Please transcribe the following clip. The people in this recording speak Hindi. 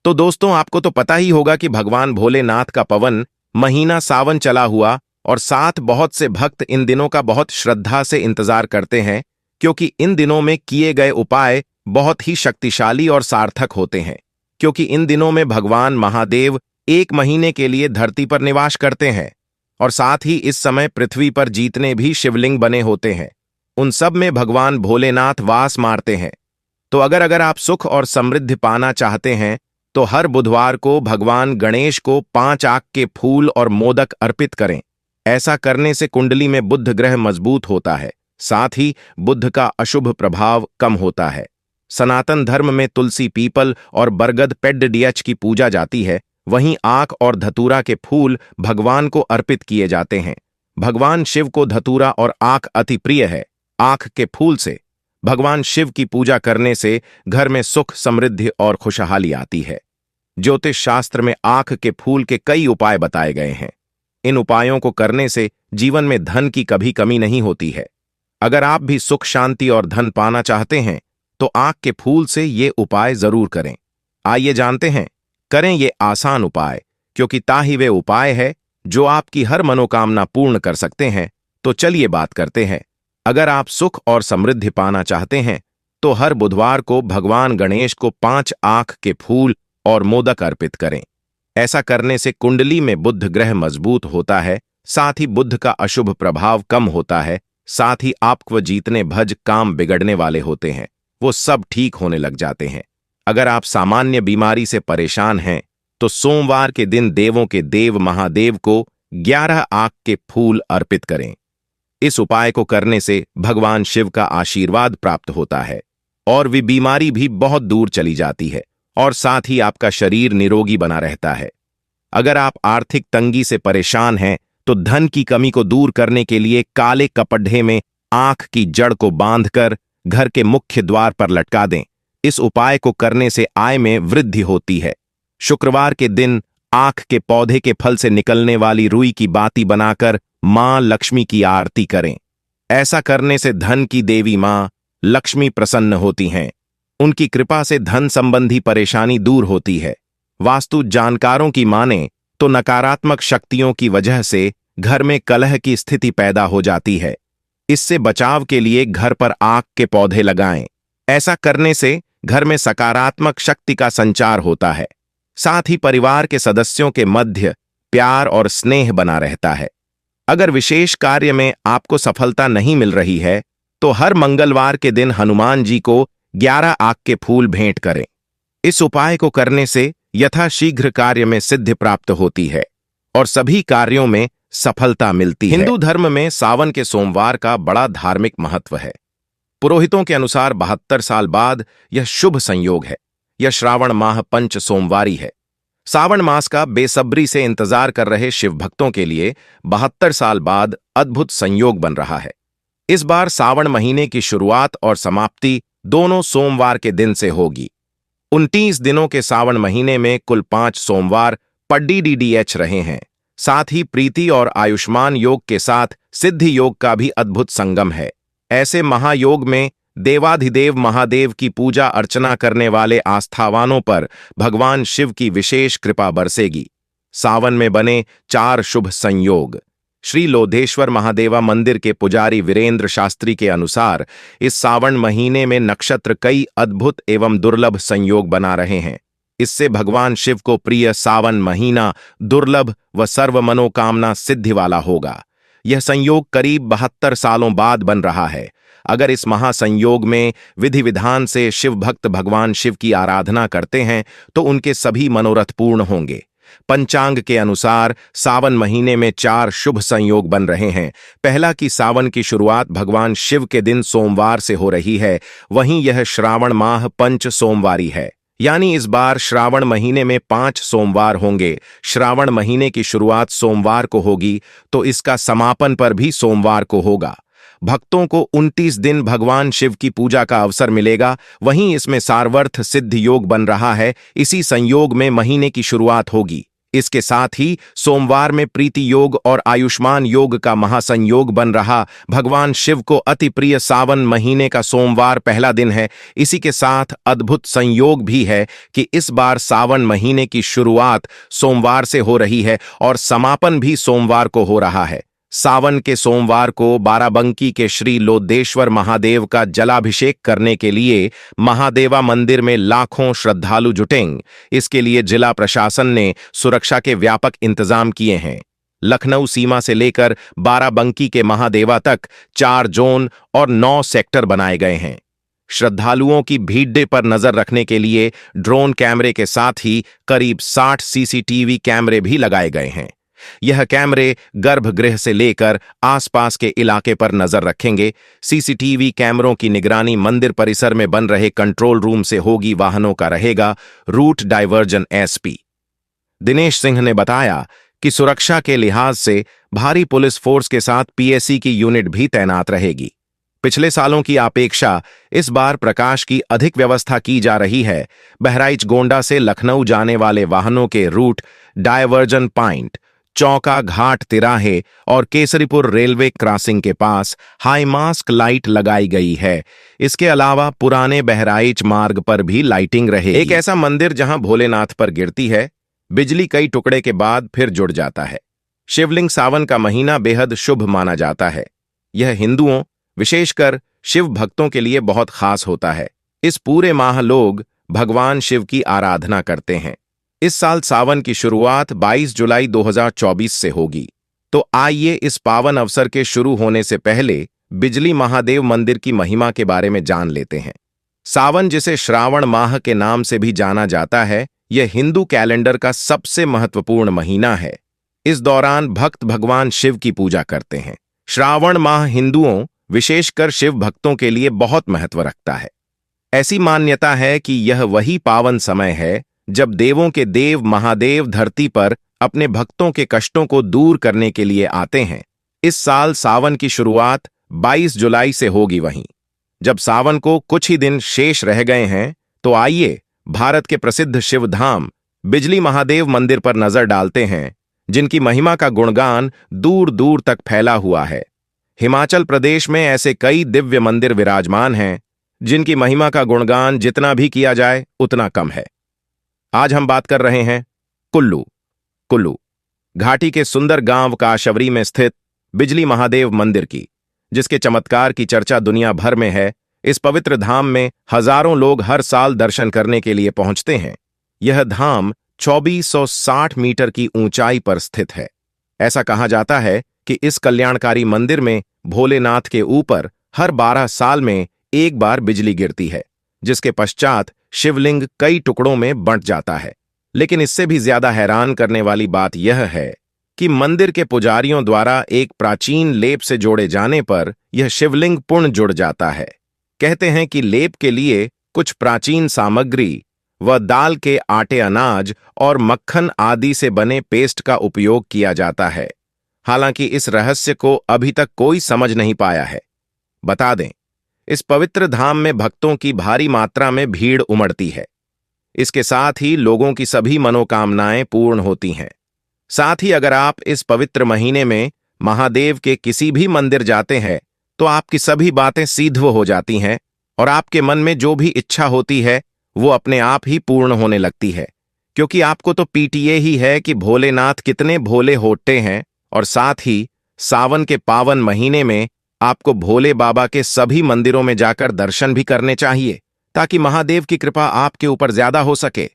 तो दोस्तों, आपको तो पता ही होगा कि भगवान भोलेनाथ का पवन महीना सावन चला हुआ और साथ बहुत से भक्त इन दिनों का बहुत श्रद्धा से इंतजार करते हैं, क्योंकि इन दिनों में किए गए उपाय बहुत ही शक्तिशाली और सार्थक होते हैं। क्योंकि इन दिनों में भगवान महादेव 1 महीने के लिए धरती पर निवास करते हैं और साथ ही इस समय पृथ्वी पर जितने भी शिवलिंग बने होते हैं उन सब में भगवान भोलेनाथ वास मारते हैं। तो अगर आप सुख और समृद्धि पाना चाहते हैं तो हर बुधवार को भगवान गणेश को 5 आंख के फूल और मोदक अर्पित करें। ऐसा करने से कुंडली में बुध ग्रह मजबूत होता है, साथ ही बुध का अशुभ प्रभाव कम होता है। सनातन धर्म में तुलसी, पीपल और बरगद पेड़ डीएच की पूजा जाती है, वहीं आंख और धतूरा के फूल भगवान को अर्पित किए जाते हैं। भगवान शिव को धतूरा और आंख अति प्रिय है। आंख के फूल से भगवान शिव की पूजा करने से घर में सुख, समृद्धि और खुशहाली आती है। ज्योतिष शास्त्र में आंख के फूल के कई उपाय बताए गए हैं। इन उपायों को करने से जीवन में धन की कभी कमी नहीं होती है। अगर आप भी सुख, शांति और धन पाना चाहते हैं तो आंख के फूल से ये उपाय जरूर करें। आइए जानते हैं, करें ये आसान उपाय, क्योंकि ताही वे उपाय है जो आपकी हर मनोकामना पूर्ण कर सकते हैं। तो चलिए बात करते हैं। अगर आप सुख और समृद्धि पाना चाहते हैं तो हर बुधवार को भगवान गणेश को 5 आंख के फूल और मोदक अर्पित करें। ऐसा करने से कुंडली में बुध ग्रह मजबूत होता है, साथ ही बुध का अशुभ प्रभाव कम होता है। साथ ही आपको जितने भज काम बिगड़ने वाले होते हैं वो सब ठीक होने लग जाते हैं। अगर आप सामान्य बीमारी से परेशान हैं तो सोमवार के दिन देवों के देव महादेव को 11 आंख के फूल अर्पित करें। इस उपाय को करने से भगवान शिव का आशीर्वाद प्राप्त होता है और वे बीमारी भी बहुत दूर चली जाती है और साथ ही आपका शरीर निरोगी बना रहता है। अगर आप आर्थिक तंगी से परेशान हैं तो धन की कमी को दूर करने के लिए काले कपड़े में आंख की जड़ को बांधकर घर के मुख्य द्वार पर लटका दें। इस उपाय को करने से आय में वृद्धि होती है। शुक्रवार के दिन आंख के पौधे के फल से निकलने वाली रुई की बाती बनाकर मां लक्ष्मी की आरती करें। ऐसा करने से धन की देवी मां लक्ष्मी प्रसन्न होती हैं। उनकी कृपा से धन संबंधी परेशानी दूर होती है। वास्तु जानकारों की माने तो नकारात्मक शक्तियों की वजह से घर में कलह की स्थिति पैदा हो जाती है। इससे बचाव के लिए घर पर आंख के पौधे लगाएं। ऐसा करने से घर में सकारात्मक शक्ति का संचार होता है। साथ ही परिवार के सदस्यों के मध्य प्यार और स्नेह बना रहता है। अगर विशेष कार्य में आपको सफलता नहीं मिल रही है तो हर मंगलवार के दिन हनुमान जी को 11 आंख के फूल भेंट करें। इस उपाय को करने से यथाशीघ्र कार्य में सिद्धि प्राप्त होती है और सभी कार्यों में सफलता मिलती है। हिंदू धर्म में सावन के सोमवार का बड़ा धार्मिक महत्व है। पुरोहितों के अनुसार 72 साल बाद यह शुभ संयोग है। यह श्रावण माह पंच सोमवारी है। सावन मास का बेसब्री से इंतजार कर रहे शिव भक्तों के लिए 72 साल बाद अद्भुत संयोग बन रहा है। इस बार सावन महीने की शुरुआत और समाप्ति दोनों सोमवार के दिन से होगी। 29 दिनों के सावन महीने में कुल 5 सोमवार पड्डीडीडीएच रहे हैं। साथ ही प्रीति और आयुष्मान योग के साथ सिद्धि योग का भी अद्भुत संगम है। ऐसे महायोग में देवाधिदेव महादेव की पूजा अर्चना करने वाले आस्थावानों पर भगवान शिव की विशेष कृपा बरसेगी। सावन में बने 4 शुभ संयोग। श्री लोधेश्वर महादेवा मंदिर के पुजारी वीरेंद्र शास्त्री के अनुसार इस सावन महीने में नक्षत्र कई अद्भुत एवं दुर्लभ संयोग बना रहे हैं। इससे भगवान शिव को प्रिय सावन महीना दुर्लभ व सर्व मनोकामना सिद्धि वाला होगा। यह संयोग करीब 72 सालों बाद बन रहा है। अगर इस महासंयोग में विधि विधान से शिव भक्त भगवान शिव की आराधना करते हैं तो उनके सभी मनोरथ पूर्ण होंगे। पंचांग के अनुसार सावन महीने में 4 शुभ संयोग बन रहे हैं। पहला कि सावन की शुरुआत भगवान शिव के दिन सोमवार से हो रही है, वहीं यह श्रावण माह पंच सोमवारी है, यानी इस बार श्रावण महीने में 5 सोमवार होंगे। श्रावण महीने की शुरुआत सोमवार को होगी तो इसका समापन पर भी सोमवार को होगा। भक्तों को 29 दिन भगवान शिव की पूजा का अवसर मिलेगा। वहीं इसमें सार्वर्थ सिद्ध योग बन रहा है। इसी संयोग में महीने की शुरुआत होगी। इसके साथ ही सोमवार में प्रीति योग और आयुष्मान योग का महासंयोग बन रहा। भगवान शिव को अति प्रिय सावन महीने का सोमवार पहला दिन है। इसी के साथ अद्भुत संयोग भी है कि इस बार सावन महीने की शुरुआत सोमवार से हो रही है और समापन भी सोमवार को हो रहा है। सावन के सोमवार को बाराबंकी के श्री लोदेश्वर महादेव का जलाभिषेक करने के लिए महादेवा मंदिर में लाखों श्रद्धालु जुटेंगे। इसके लिए जिला प्रशासन ने सुरक्षा के व्यापक इंतजाम किए हैं। लखनऊ सीमा से लेकर बाराबंकी के महादेवा तक 4 जोन और 9 सेक्टर बनाए गए हैं। श्रद्धालुओं की भीड़ पर नजर रखने के लिए ड्रोन कैमरे के साथ ही करीब 60 सीसीटीवी कैमरे भी लगाए गए हैं। यह कैमरे गर्भगृह से लेकर आसपास के इलाके पर नजर रखेंगे। सीसीटीवी कैमरों की निगरानी मंदिर परिसर में बन रहे कंट्रोल रूम से होगी। वाहनों का रहेगा route diversion. SP Dinesh Singh ने बताया कि सुरक्षा के लिहाज से भारी पुलिस फोर्स के साथ पीएसी की यूनिट भी तैनात रहेगी। पिछले सालों की अपेक्षा इस बार प्रकाश की अधिक व्यवस्था की जा रही है। बहराइच गोंडा से लखनऊ जाने वाले वाहनों के रूट डायवर्जन पॉइंट, चौका घाट तिराहे और केसरीपुर रेलवे क्रॉसिंग के पास हाई मास्क लाइट लगाई गई है। इसके अलावा पुराने बहराइच मार्ग पर भी लाइटिंग रहेगी। एक ऐसा मंदिर जहां भोलेनाथ पर गिरती है बिजली, कई टुकड़े के बाद फिर जुड़ जाता है। शिवलिंग सावन का महीना बेहद शुभ माना जाता है। यह हिंदुओं, विशेषकर शिव भक्तों के लिए बहुत खास होता है। इस पूरे माह लोग भगवान शिव की आराधना करते हैं। इस साल सावन की शुरुआत 22 जुलाई 2024 से होगी। तो आइए इस पावन अवसर के शुरू होने से पहले बिजली महादेव मंदिर की महिमा के बारे में जान लेते हैं। सावन, जिसे श्रावण माह के नाम से भी जाना जाता है, यह हिंदू कैलेंडर का सबसे महत्वपूर्ण महीना है। इस दौरान भक्त भगवान शिव की पूजा करते हैं। श्रावण माह हिंदुओं, विशेषकर शिव भक्तों के लिए बहुत महत्व रखता है। ऐसी मान्यता है कि यह वही पावन समय है जब देवों के देव महादेव धरती पर अपने भक्तों के कष्टों को दूर करने के लिए आते हैं। इस साल सावन की शुरुआत 22 जुलाई से होगी। वहीं जब सावन को कुछ ही दिन शेष रह गए हैं, तो आइए भारत के प्रसिद्ध शिव धाम बिजली महादेव मंदिर पर नजर डालते हैं, जिनकी महिमा का गुणगान दूर दूर तक फैला हुआ है। हिमाचल प्रदेश में ऐसे कई दिव्य मंदिर विराजमान हैं जिनकी महिमा का गुणगान जितना भी किया जाए उतना कम है। आज हम बात कर रहे हैं कुल्लू घाटी के सुंदर गांव काशवरी में स्थित बिजली महादेव मंदिर की, जिसके चमत्कार की चर्चा दुनिया भर में है। इस पवित्र धाम में हजारों लोग हर साल दर्शन करने के लिए पहुंचते हैं। यह धाम 2460 मीटर की ऊंचाई पर स्थित है। ऐसा कहा जाता है कि इस कल्याणकारी मंदिर में भोलेनाथ के ऊपर हर 12 साल में एक बार बिजली गिरती है, जिसके पश्चात शिवलिंग कई टुकड़ों में बंट जाता है। लेकिन इससे भी ज्यादा हैरान करने वाली बात यह है कि मंदिर के पुजारियों द्वारा एक प्राचीन लेप से जोड़े जाने पर यह शिवलिंग पुनः जुड़ जाता है। कहते हैं कि लेप के लिए कुछ प्राचीन सामग्री व दाल के आटे, अनाज और मक्खन आदि से बने पेस्ट का उपयोग किया जाता है। हालांकि इस रहस्य को अभी तक कोई समझ नहीं पाया है। बता दें, इस पवित्र धाम में भक्तों की भारी मात्रा में भीड़ उमड़ती है। इसके साथ ही लोगों की सभी मनोकामनाएं पूर्ण होती हैं। साथ ही अगर आप इस पवित्र महीने में महादेव के किसी भी मंदिर जाते हैं, तो आपकी सभी बातें सिद्ध हो जाती हैं और आपके मन में जो भी इच्छा होती है वो अपने आप ही पूर्ण होने लगती है। क्योंकि आपको तो पीटीए ही है कि भोलेनाथ कितने भोले होते हैं। और साथ ही सावन के पावन महीने में आपको भोले बाबा के सभी मंदिरों में जाकर दर्शन भी करने चाहिए, ताकि महादेव की कृपा आपके ऊपर ज्यादा हो सके।